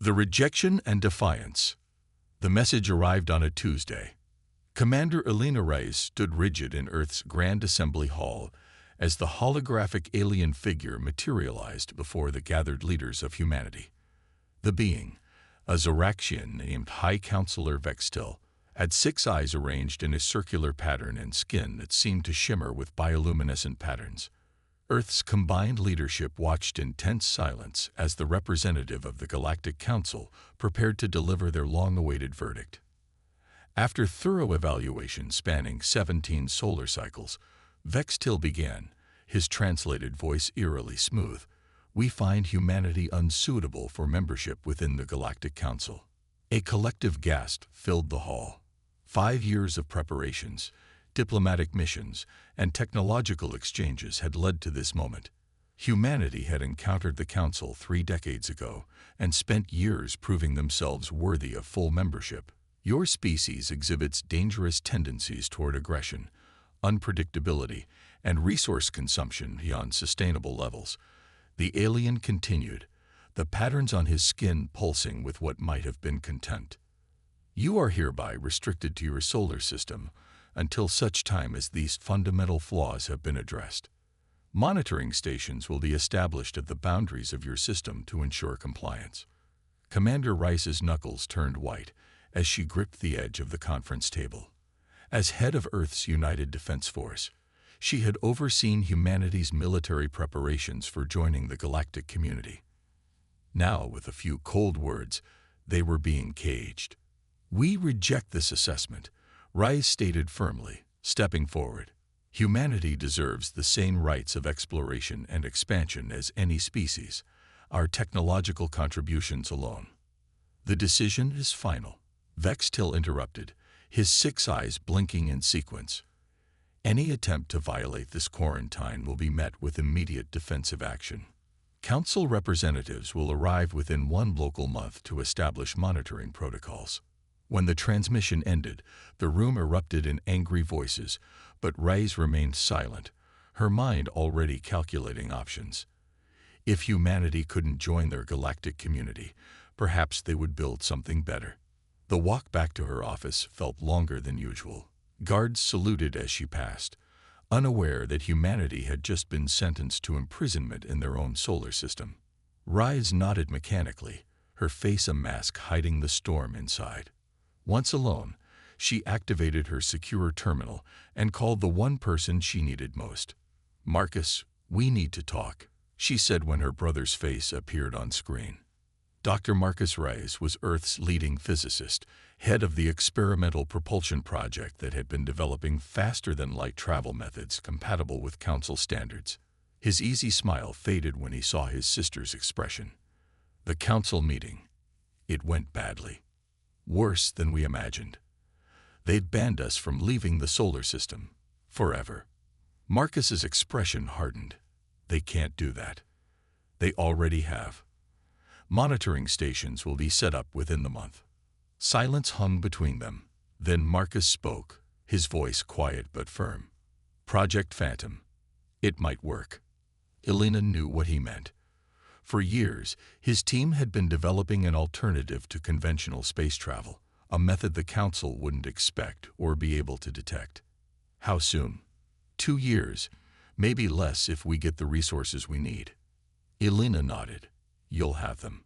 The rejection and defiance. The message arrived on a Tuesday. Commander Elena Reyes stood rigid in Earth's Grand Assembly Hall as the holographic alien figure materialized before the gathered leaders of humanity. The being, a Zoraxian named High Counselor Vextil, had 6 eyes arranged in a circular pattern and skin that seemed to shimmer with bioluminescent patterns. Earth's combined leadership watched in tense silence as the representative of the Galactic Council prepared to deliver their long-awaited verdict. After thorough evaluation spanning 17 solar cycles, Vextil began, his translated voice eerily smooth. "We find humanity unsuitable for membership within the Galactic Council." A collective gasp filled the hall. 5 years of preparations, diplomatic missions, and technological exchanges had led to this moment. Humanity had encountered the Council 3 decades ago and spent years proving themselves worthy of full membership. "Your species exhibits dangerous tendencies toward aggression, unpredictability, and resource consumption beyond sustainable levels," the alien continued, the patterns on his skin pulsing with what might have been contempt. "You are hereby restricted to your solar system until such time as these fundamental flaws have been addressed. Monitoring stations will be established at the boundaries of your system to ensure compliance." Commander Rice's knuckles turned white as she gripped the edge of the conference table. As head of Earth's United Defense Force, she had overseen humanity's military preparations for joining the galactic community. Now, with a few cold words, they were being caged. "We reject this assessment," Rice stated firmly, stepping forward. "Humanity deserves the same rights of exploration and expansion as any species, our technological contributions alone." "The decision is final," Vextil interrupted, his 6 eyes blinking in sequence. "Any attempt to violate this quarantine will be met with immediate defensive action. Council representatives will arrive within 1 local month to establish monitoring protocols." When the transmission ended, the room erupted in angry voices, but Reyes remained silent, her mind already calculating options. If humanity couldn't join their galactic community, perhaps they would build something better. The walk back to her office felt longer than usual. Guards saluted as she passed, unaware that humanity had just been sentenced to imprisonment in their own solar system. Reyes nodded mechanically, her face a mask hiding the storm inside. Once alone, she activated her secure terminal and called the one person she needed most. "Marcus, we need to talk," she said when her brother's face appeared on screen. Dr. Marcus Reyes was Earth's leading physicist, head of the experimental propulsion project that had been developing faster-than-light travel methods compatible with Council standards. His easy smile faded when he saw his sister's expression. "The Council meeting. It went badly. Worse than we imagined. They'd banned us from leaving the solar system. Forever." Marcus's expression hardened. "They can't do that. They already have. Monitoring stations will be set up within the month." Silence hung between them. Then Marcus spoke, his voice quiet but firm. "Project Phantom. It might work." Elena knew what he meant. For years, his team had been developing an alternative to conventional space travel, a method the Council wouldn't expect or be able to detect. "How soon?" 2 years, maybe less if we get the resources we need." Elena nodded. "You'll have them."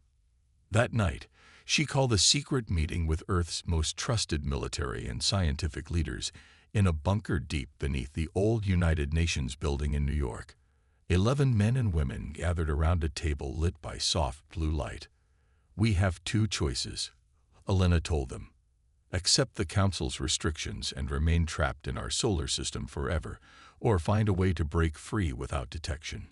That night, she called a secret meeting with Earth's most trusted military and scientific leaders in a bunker deep beneath the old United Nations building in New York. 11 men and women gathered around a table lit by soft blue light. "We have 2 choices," Elena told them. "Accept the Council's restrictions and remain trapped in our solar system forever, or find a way to break free without detection."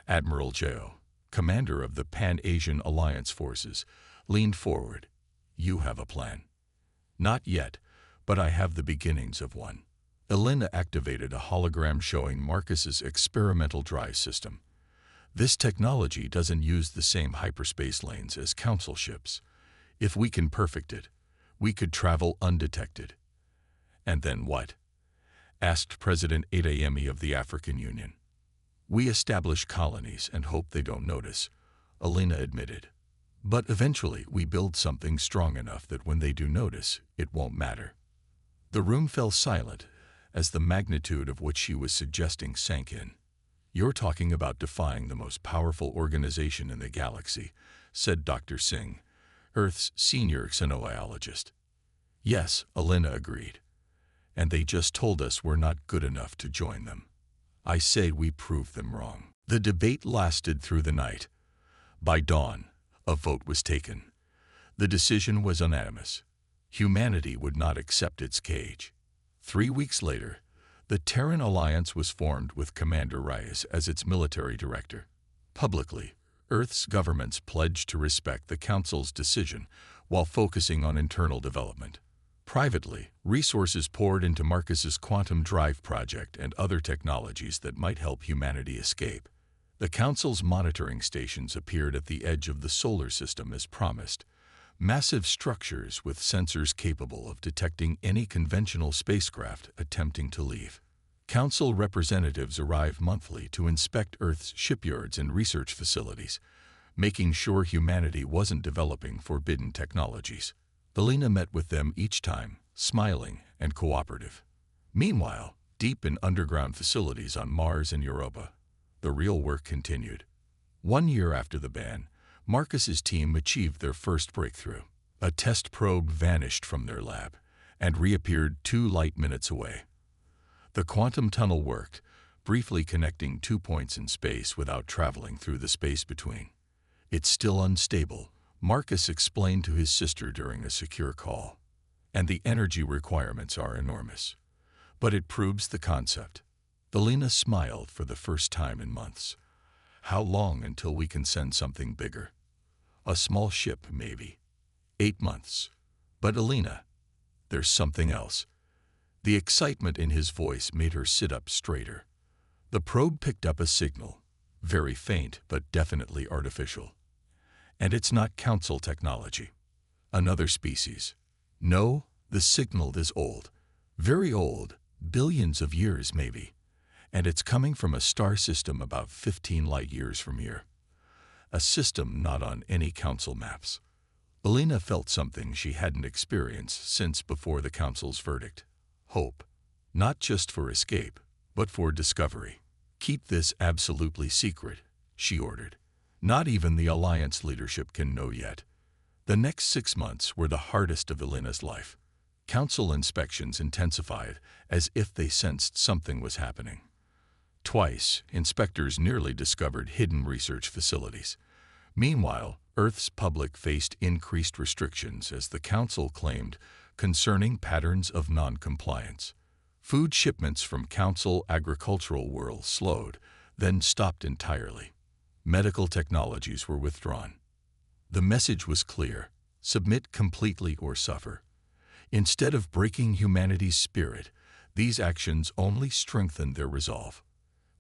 Admiral Jao, commander of the Pan-Asian Alliance forces, leaned forward. "You have a plan." "Not yet, but I have the beginnings of one." Elena activated a hologram showing Marcus's experimental drive system. "This technology doesn't use the same hyperspace lanes as Council ships. If we can perfect it, we could travel undetected." "And then what?" asked President Adeyemi of the African Union. "We establish colonies and hope they don't notice," Elena admitted. But eventually we build something strong enough that when they do notice, it won't matter. The room fell silent as the magnitude of what she was suggesting sank in. "You're talking about defying the most powerful organization in the galaxy," said Dr. Singh, Earth's senior xenobiologist. "Yes," Alina agreed. "And they just told us we're not good enough to join them. I say we prove them wrong." The debate lasted through the night. By dawn, a vote was taken. The decision was unanimous. Humanity would not accept its cage. 3 weeks later, the Terran Alliance was formed with Commander Reyes as its military director. Publicly, Earth's governments pledged to respect the Council's decision while focusing on internal development. Privately, resources poured into Marcus's quantum drive project and other technologies that might help humanity escape. The Council's monitoring stations appeared at the edge of the solar system as promised, massive structures with sensors capable of detecting any conventional spacecraft attempting to leave. Council representatives arrive monthly to inspect Earth's shipyards and research facilities, making sure humanity wasn't developing forbidden technologies. Alina met with them each time, smiling and cooperative. Meanwhile, deep in underground facilities on Mars and Europa, the real work continued. 1 year after the ban, Marcus's team achieved their first breakthrough. A test probe vanished from their lab and reappeared 2 light minutes away. The quantum tunnel worked, briefly connecting 2 points in space without traveling through the space between. "It's still unstable," Marcus explained to his sister during a secure call. "And the energy requirements are enormous. But it proves the concept." Alina smiled for the first time in months. "How long until we can send something bigger?" "A small ship, maybe." 8 months. "But Alina, there's something else." The excitement in his voice made her sit up straighter. The probe picked up a signal, very faint but definitely artificial. "And it's not Council technology. Another species." "No, the signal is old. Very old, billions of years maybe. And it's coming from a star system about 15 light years from here. A system not on any Council maps." Alina felt something she hadn't experienced since before the Council's verdict. Hope. Not just for escape, but for discovery. "Keep this absolutely secret," she ordered. "Not even the Alliance leadership can know yet." The next 6 months were the hardest of Alina's life. Council inspections intensified as if they sensed something was happening. Twice, inspectors nearly discovered hidden research facilities. Meanwhile, Earth's public faced increased restrictions as the Council claimed concerning patterns of non-compliance. Food shipments from Council agricultural world slowed, then stopped entirely. Medical technologies were withdrawn. The message was clear: submit completely or suffer. Instead of breaking humanity's spirit, these actions only strengthened their resolve.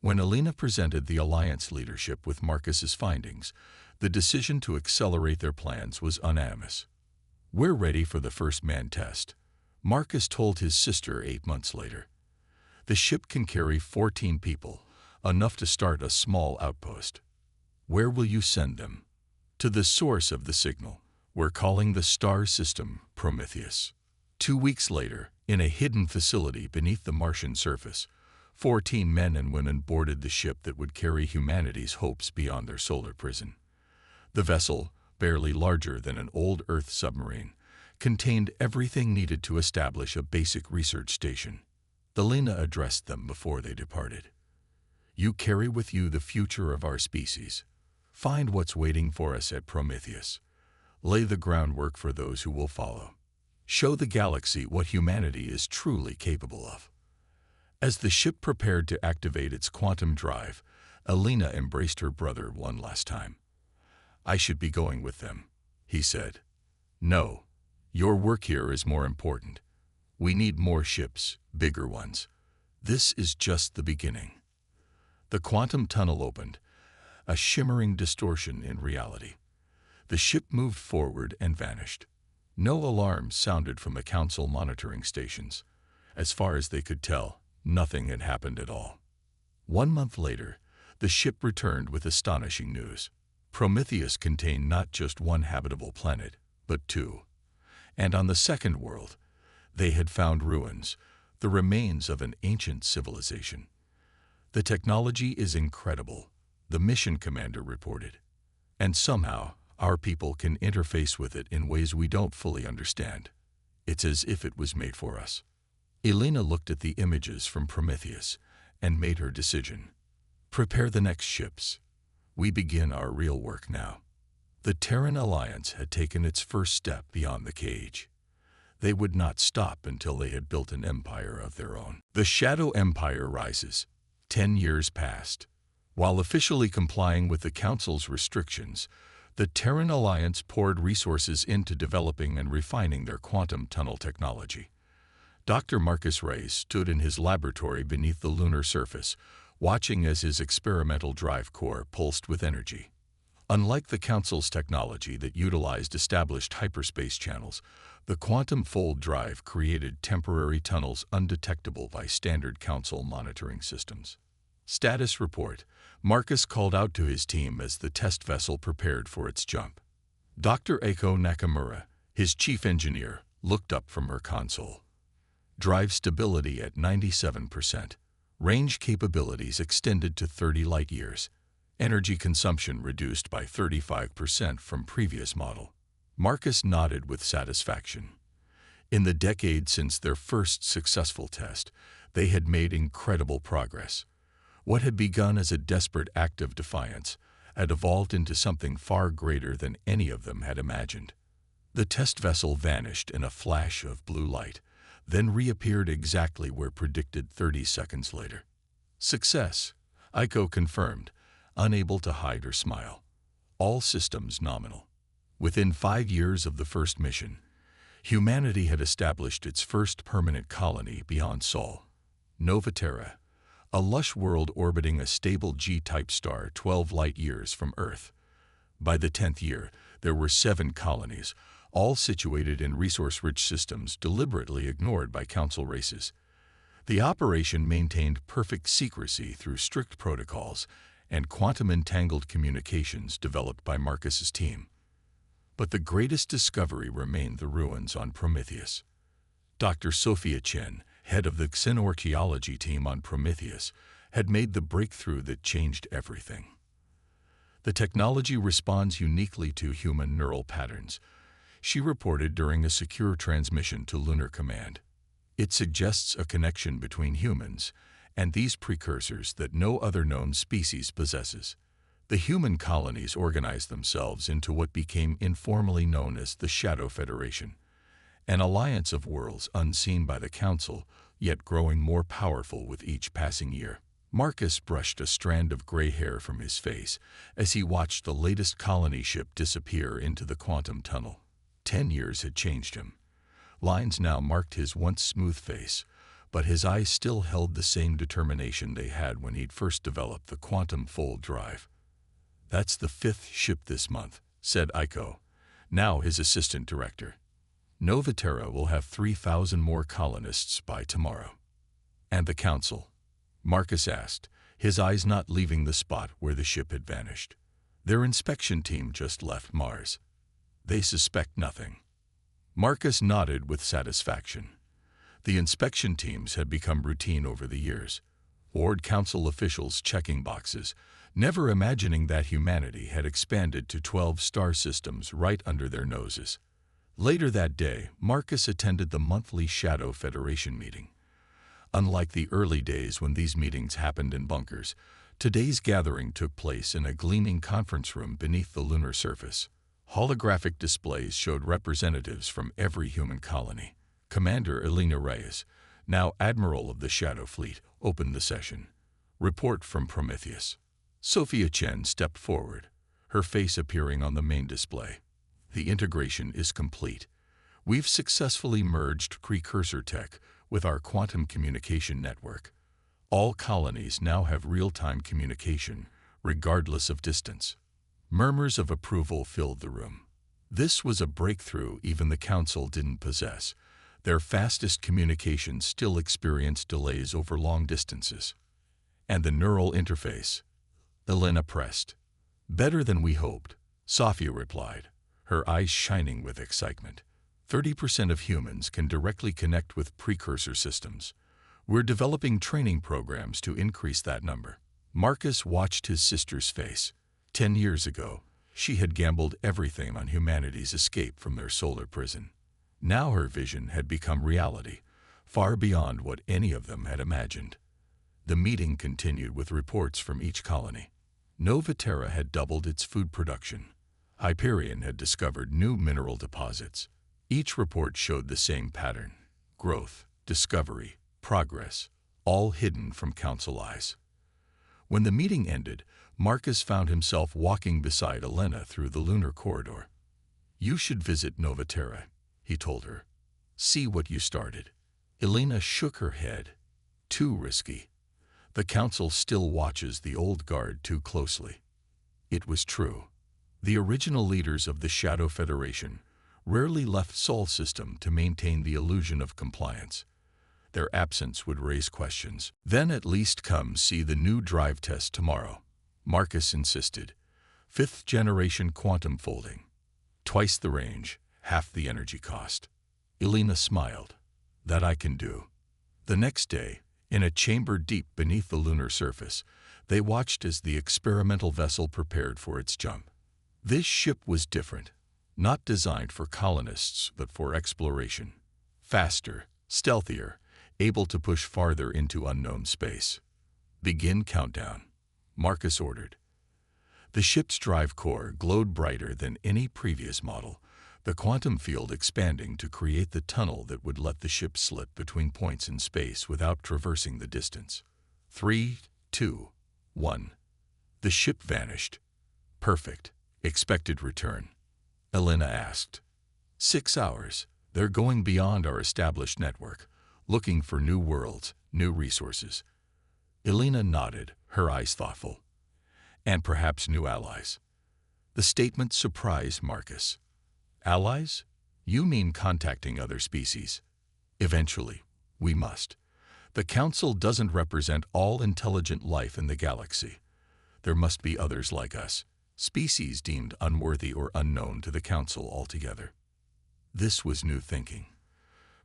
When Alina presented the Alliance leadership with Marcus's findings, the decision to accelerate their plans was unanimous. "We're ready for the first man test," Marcus told his sister 8 months later. "The ship can carry 14 people, enough to start a small outpost." "Where will you send them?" "To the source of the signal. We're calling the star system Prometheus." 2 weeks later, in a hidden facility beneath the Martian surface, 14 men and women boarded the ship that would carry humanity's hopes beyond their solar prison. The vessel, barely larger than an old Earth submarine, contained everything needed to establish a basic research station. Alina addressed them before they departed. "You carry with you the future of our species. Find what's waiting for us at Prometheus. Lay the groundwork for those who will follow. Show the galaxy what humanity is truly capable of." As the ship prepared to activate its quantum drive, Alina embraced her brother one last time. "I should be going with them," he said. "No, your work here is more important. We need more ships, bigger ones. This is just the beginning." The quantum tunnel opened, a shimmering distortion in reality. The ship moved forward and vanished. No alarms sounded from the Council monitoring stations. As far as they could tell, nothing had happened at all. 1 month later, the ship returned with astonishing news. Prometheus contained not just one habitable planet, but two. And on the second world, they had found ruins, the remains of an ancient civilization. "The technology is incredible," the mission commander reported. "And somehow, our people can interface with it in ways we don't fully understand. It's as if it was made for us." Elena looked at the images from Prometheus and made her decision. "Prepare the next ships. We begin our real work now." The Terran Alliance had taken its first step beyond the cage. They would not stop until they had built an empire of their own. The Shadow Empire rises. 10 years passed. While officially complying with the Council's restrictions, the Terran Alliance poured resources into developing and refining their quantum tunnel technology. Dr. Marcus Reyes stood in his laboratory beneath the lunar surface, watching as his experimental drive core pulsed with energy. Unlike the Council's technology that utilized established hyperspace channels, the quantum fold drive created temporary tunnels undetectable by standard Council monitoring systems. Status report. Marcus called out to his team as the test vessel prepared for its jump. Dr. Eiko Nakamura, his chief engineer, looked up from her console. Drive stability at 97%. Range capabilities extended to 30 light-years. Energy consumption reduced by 35% from previous model. Marcus nodded with satisfaction. In the decade since their first successful test, they had made incredible progress. What had begun as a desperate act of defiance had evolved into something far greater than any of them had imagined. The test vessel vanished in a flash of blue light, then reappeared exactly where predicted 30 seconds later. "Success," Eiko confirmed, unable to hide her smile. "All systems nominal." Within 5 years of the first mission, humanity had established its first permanent colony beyond Sol, Nova Terra, a lush world orbiting a stable G-type star 12 light-years from Earth. By the 10th year, there were 7 colonies, all situated in resource-rich systems deliberately ignored by Council races. The operation maintained perfect secrecy through strict protocols and quantum-entangled communications developed by Marcus's team. But the greatest discovery remained the ruins on Prometheus. Dr. Sophia Chen, head of the xenorchaeology team on Prometheus, had made the breakthrough that changed everything. The technology responds uniquely to human neural patterns, she reported during a secure transmission to Lunar Command. It suggests a connection between humans and these precursors that no other known species possesses. The human colonies organized themselves into what became informally known as the Shadow Federation, an alliance of worlds unseen by the Council, yet growing more powerful with each passing year. Marcus brushed a strand of gray hair from his face as he watched the latest colony ship disappear into the quantum tunnel. 10 years had changed him. Lines now marked his once smooth face, but his eyes still held the same determination they had when he'd first developed the quantum fold drive. "That's the 5th ship this month," said Eiko, now his assistant director. "Nova Terra will have 3,000 more colonists by tomorrow." "And the Council?" Marcus asked, his eyes not leaving the spot where the ship had vanished. "Their inspection team just left Mars. They suspect nothing." Marcus nodded with satisfaction. The inspection teams had become routine over the years. Board Council officials checking boxes, never imagining that humanity had expanded to 12 star systems right under their noses. Later that day, Marcus attended the monthly Shadow Federation meeting. Unlike the early days when these meetings happened in bunkers, today's gathering took place in a gleaming conference room beneath the lunar surface. Holographic displays showed representatives from every human colony. Commander Elena Reyes, now Admiral of the Shadow Fleet, opened the session. Report from Prometheus. Sophia Chen stepped forward, her face appearing on the main display. "The integration is complete. We've successfully merged precursor tech with our quantum communication network. All colonies now have real-time communication, regardless of distance." Murmurs of approval filled the room. This was a breakthrough even the Council didn't possess. Their fastest communications still experienced delays over long distances. "And the neural interface?" Elena pressed. Better than we hoped, Sophia replied, her eyes shining with excitement. 30% of humans can directly connect with precursor systems. We're developing training programs to increase that number. Marcus watched his sister's face. 10 years ago, she had gambled everything on humanity's escape from their solar prison. Now her vision had become reality, far beyond what any of them had imagined. The meeting continued with reports from each colony. Nova Terra had doubled its food production. Hyperion had discovered new mineral deposits. Each report showed the same pattern: growth, discovery, progress, all hidden from Council eyes. When the meeting ended, Marcus found himself walking beside Elena through the lunar corridor. "You should visit Nova Terra," he told her. "See what you started." Elena shook her head. "Too risky. The Council still watches the old guard too closely." It was true. The original leaders of the Shadow Federation rarely left Sol System to maintain the illusion of compliance. Their absence would raise questions. "Then at least come see the new drive test tomorrow," Marcus insisted. 5th-generation quantum folding. Twice the range, half the energy cost. Elena smiled. "That I can do." The next day, in a chamber deep beneath the lunar surface, they watched as the experimental vessel prepared for its jump. This ship was different, not designed for colonists but for exploration. Faster, stealthier, able to push farther into unknown space. "Begin countdown," Marcus ordered. The ship's drive core glowed brighter than any previous model, the quantum field expanding to create the tunnel that would let the ship slip between points in space without traversing the distance. 3, 2, 1. The ship vanished. "Perfect. Expected return?" Elena asked. 6 hours. They're going beyond our established network, looking for new worlds, new resources. Elena nodded, her eyes thoughtful. "And perhaps new allies." The statement surprised Marcus. "Allies? You mean contacting other species?" "Eventually. We must. The Council doesn't represent all intelligent life in the galaxy. There must be others like us, species deemed unworthy or unknown to the Council altogether." This was new thinking.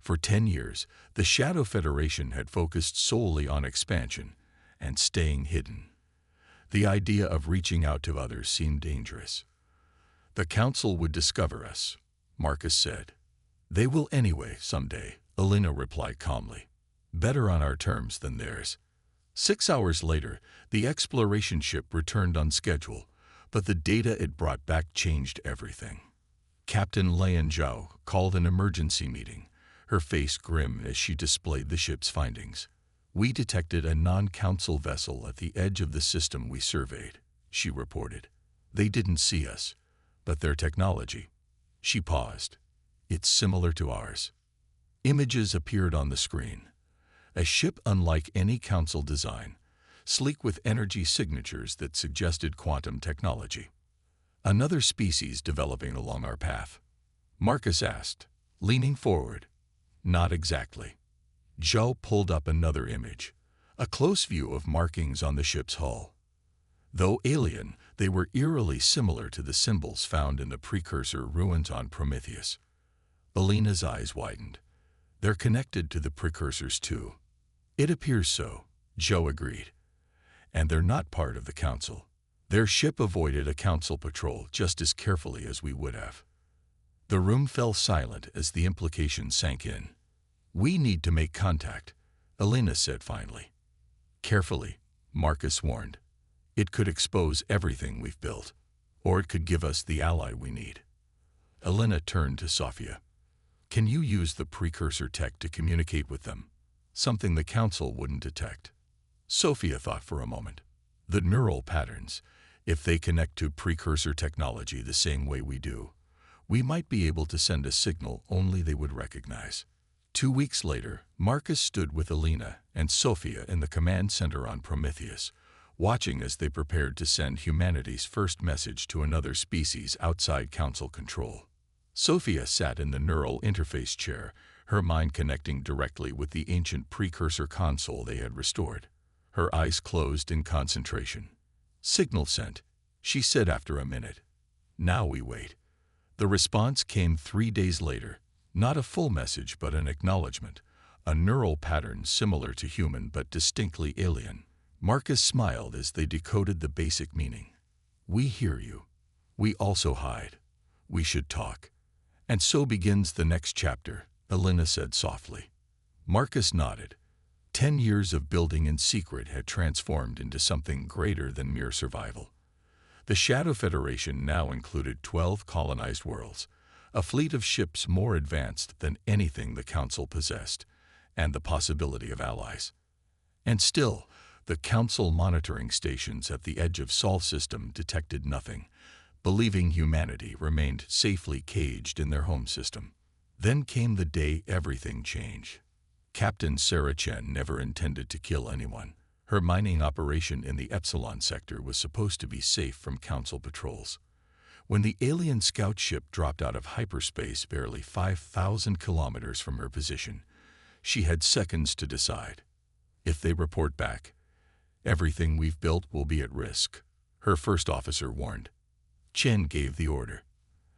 For 10 years, the Shadow Federation had focused solely on expansion and staying hidden. The idea of reaching out to others seemed dangerous. "The Council would discover us," Marcus said. "They will anyway, someday," Elena replied calmly. "Better on our terms than theirs." 6 hours later, the exploration ship returned on schedule, but the data it brought back changed everything. Captain Lian Zhao called an emergency meeting, her face grim as she displayed the ship's findings. "We detected a non-Council vessel at the edge of the system we surveyed," she reported. "They didn't see us, but their technology." She paused. "It's similar to ours." Images appeared on the screen. A ship unlike any Council design, sleek with energy signatures that suggested quantum technology. "Another species developing along our path?" Marcus asked, leaning forward. "Not exactly." Zhao pulled up another image, a close view of markings on the ship's hull. Though alien, they were eerily similar to the symbols found in the precursor ruins on Prometheus. Elena's eyes widened. "They're connected to the precursors too." "It appears so," Zhao agreed. "And they're not part of the Council." Their ship avoided a Council patrol just as carefully as we would have. The room fell silent as the implication sank in. "We need to make contact," Elena said finally. "Carefully," Marcus warned. "It could expose everything we've built, or it could give us the ally we need." Elena turned to Sophia. "Can you use the precursor tech to communicate with them? Something the Council wouldn't detect." Sophia thought for a moment. "The neural patterns, if they connect to precursor technology the same way we do, we might be able to send a signal only they would recognize." 2 weeks later, Marcus stood with Elena and Sophia in the command center on Prometheus, watching as they prepared to send humanity's first message to another species outside Council control. Sophia sat in the neural interface chair, her mind connecting directly with the ancient precursor console they had restored. Her eyes closed in concentration. "Signal sent," she said after a minute. Now we wait. The response came 3 days later. Not a full message, but an acknowledgement. A neural pattern similar to human but distinctly alien. Marcus smiled as they decoded the basic meaning. We hear you. We also hide. We should talk. And so begins the next chapter, Elena said softly. Marcus nodded. 10 years of building in secret had transformed into something greater than mere survival. The Shadow Federation now included 12 colonized worlds, a fleet of ships more advanced than anything the Council possessed, and the possibility of allies. And still, the Council monitoring stations at the edge of Sol system detected nothing, believing humanity remained safely caged in their home system. Then came the day everything changed. Captain Sarah Chen never intended to kill anyone. Her mining operation in the Epsilon sector was supposed to be safe from Council patrols. When the alien scout ship dropped out of hyperspace barely 5,000 kilometers from her position, she had seconds to decide. If they report back, everything we've built will be at risk, her first officer warned. Chen gave the order.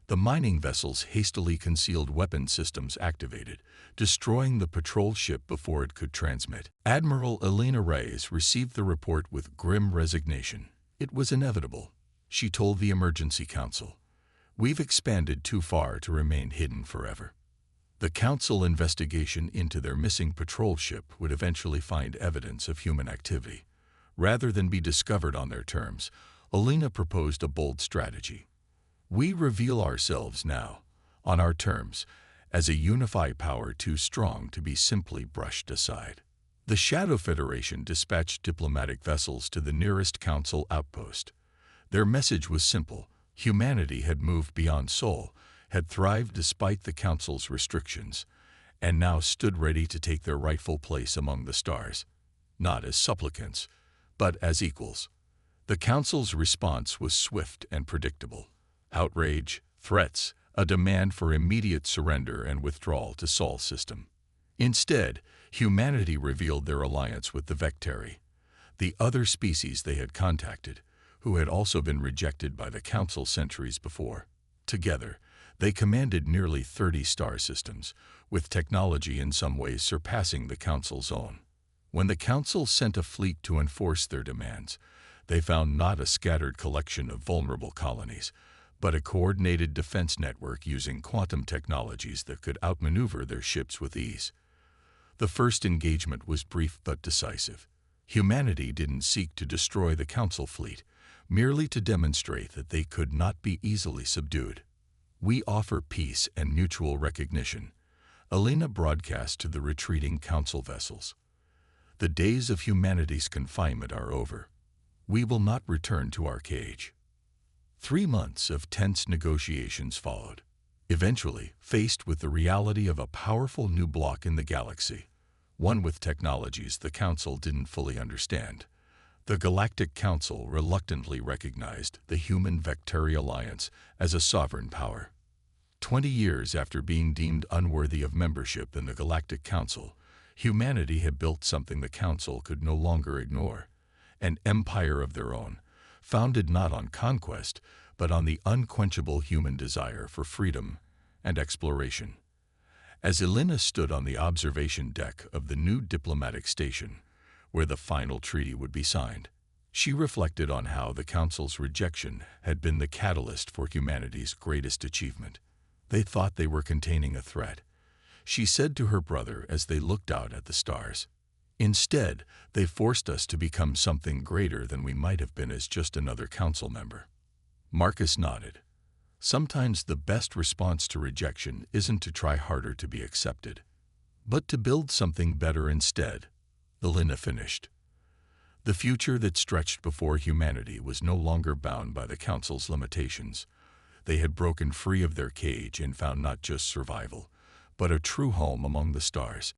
The mining vessel's hastily concealed weapon systems activated, destroying the patrol ship before it could transmit. Admiral Elena Reyes received the report with grim resignation. It was inevitable, she told the Emergency Council. We've expanded too far to remain hidden forever. The Council investigation into their missing patrol ship would eventually find evidence of human activity. Rather than be discovered on their terms, Elena proposed a bold strategy. We reveal ourselves now, on our terms, as a unified power too strong to be simply brushed aside. The Shadow Federation dispatched diplomatic vessels to the nearest Council outpost. Their message was simple. Humanity had moved beyond Sol, had thrived despite the Council's restrictions, and now stood ready to take their rightful place among the stars. Not as supplicants, but as equals. The Council's response was swift and predictable. Outrage, threats, a demand for immediate surrender and withdrawal to Sol system. Instead, humanity revealed their alliance with the Vectari, the other species they had contacted, who had also been rejected by the Council centuries before. Together, they commanded nearly 30 star systems, with technology in some ways surpassing the Council's own. When the Council sent a fleet to enforce their demands, they found not a scattered collection of vulnerable colonies, but a coordinated defense network using quantum technologies that could outmaneuver their ships with ease. The first engagement was brief but decisive. Humanity didn't seek to destroy the Council fleet, merely to demonstrate that they could not be easily subdued. We offer peace and mutual recognition, Elena broadcast to the retreating Council vessels. The days of humanity's confinement are over. We will not return to our cage. 3 months of tense negotiations followed. Eventually, faced with the reality of a powerful new bloc in the galaxy, one with technologies the Council didn't fully understand, the Galactic Council reluctantly recognized the Human Vectari Alliance as a sovereign power. 20 years after being deemed unworthy of membership in the Galactic Council, humanity had built something the Council could no longer ignore, an empire of their own, founded not on conquest, but on the unquenchable human desire for freedom and exploration. As Elena stood on the observation deck of the new diplomatic station, where the final treaty would be signed, she reflected on how the Council's rejection had been the catalyst for humanity's greatest achievement. They thought they were containing a threat, she said to her brother as they looked out at the stars. Instead, they forced us to become something greater than we might have been as just another Council member. Marcus nodded. Sometimes the best response to rejection isn't to try harder to be accepted, but to build something better instead, Elena finished. The future that stretched before humanity was no longer bound by the Council's limitations. They had broken free of their cage and found not just survival, but a true home among the stars.